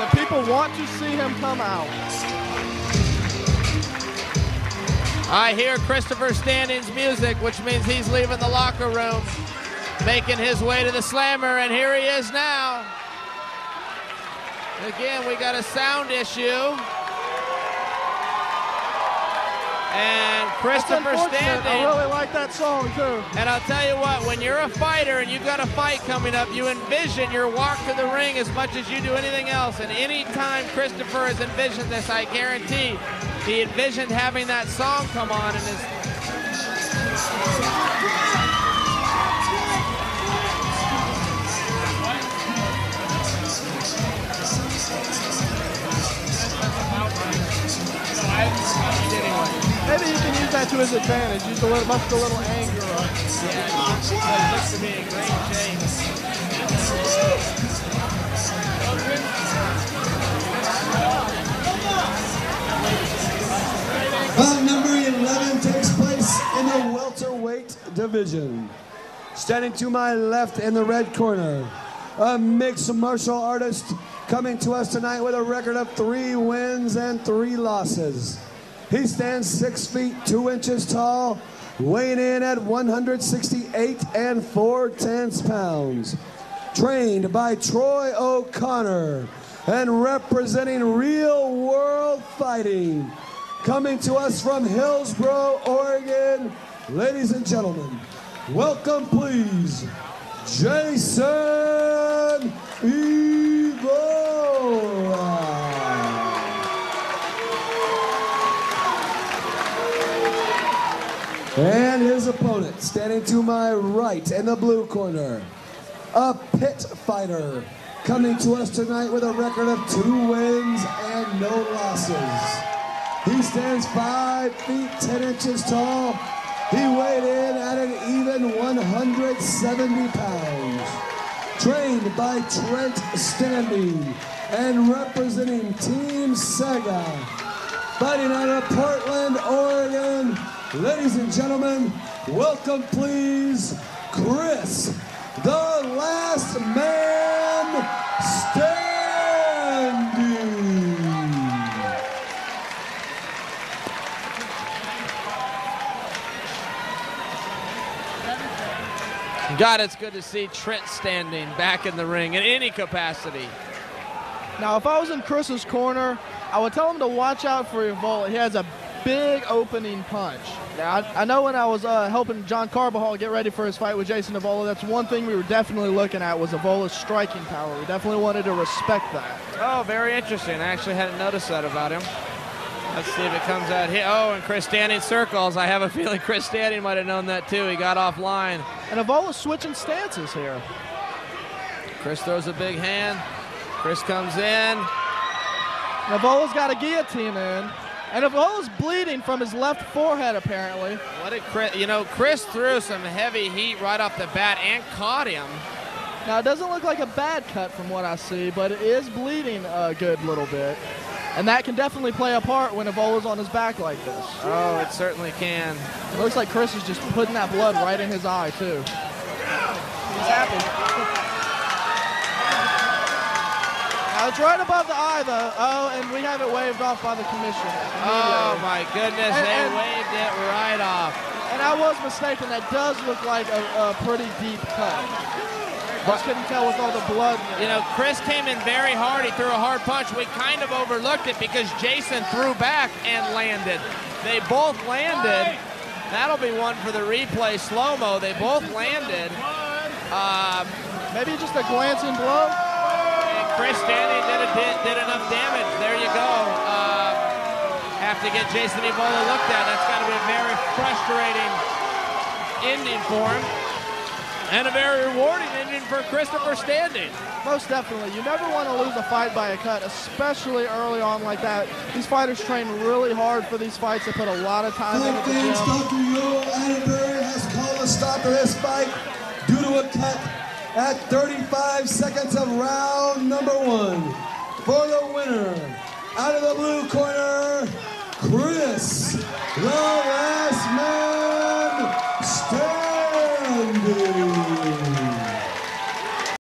and people want to see him come out. I hear Christopher Standing's music, which means he's leaving the locker room, making his way to the slammer, and here he is now. Again, we got a sound issue. And Christopher Standing. I really like that song too. And I'll tell you what, when you're a fighter and you've got a fight coming up, you envision your walk to the ring as much as you do anything else. And any time Christopher has envisioned this, I guarantee he envisioned having that song come on in his... Maybe he can use that to his advantage. Use a little, much a little anger. Yeah, he looks to be in great shape. Bout number 11 takes place in the welterweight division. Standing to my left in the red corner, a mixed martial artist coming to us tonight with a record of 3 wins and 3 losses. He stands 6 feet 2 inches tall, weighing in at 168 4/10 pounds. Trained by Troy O'Connor and representing Real World Fighting. Coming to us from Hillsboro, Oregon, ladies and gentlemen, welcome please, Jason Evola. And his opponent, standing to my right in the blue corner, a pit fighter, coming to us tonight with a record of 2 wins and no losses. He stands 5 feet 10 inches tall. He weighed in at an even 170 pounds. Trained by Trent Standing and representing Team Sega. Fighting out of Portland, Oregon. Ladies and gentlemen, welcome please, Chris, the Last Man Standing. God, it's good to see Trent Standing back in the ring in any capacity. Now, if I was in Chris's corner, I would tell him to watch out for Evola. He has a big opening punch. Now, I know when I was helping John Carbajal get ready for his fight with Jason Evola, that's one thing we were definitely looking at was Evola's striking power. We definitely wanted to respect that. Oh, very interesting. I actually hadn't noticed that about him. Let's see if it comes out here. Oh, and Chris Standing circles. I have a feeling Chris Standing might have known that too. He got offline. And Evola's switching stances here. Chris throws a big hand. Chris comes in. Evola's got a guillotine in. And Evola's bleeding from his left forehead, apparently. What did Chris, Chris threw some heavy heat right off the bat and caught him. Now, it doesn't look like a bad cut from what I see, but it is bleeding a good little bit. And that can definitely play a part when Evola's on his back like this. Oh, it certainly can. It looks like Chris is just putting that blood right in his eye, too. He's happy. Now, it's right above the eye, though. Oh, and we have it waved off by the commission. Oh, my goodness. They waved it right off. And I was mistaken. That does look like a pretty deep cut. I just couldn't tell with all the blood. Chris came in very hard. He threw a hard punch. We kind of overlooked it because Jason threw back and landed. They both landed. That'll be one for the replay slow-mo. They both landed. Maybe just a glancing blow. And Chris Standing did enough damage. There you go. Have to get Jason Evola looked at. That's got to be a very frustrating ending for him. And a very rewarding ending for Christopher Standing. Most definitely. You never want to lose a fight by a cut, especially early on like that. These fighters train really hard for these fights. They put a lot of time into the gym. Dr. Earl Attenbury has called a stop to this fight due to a cut at 35 seconds of round number 1. For the winner, out of the blue corner, Chris, the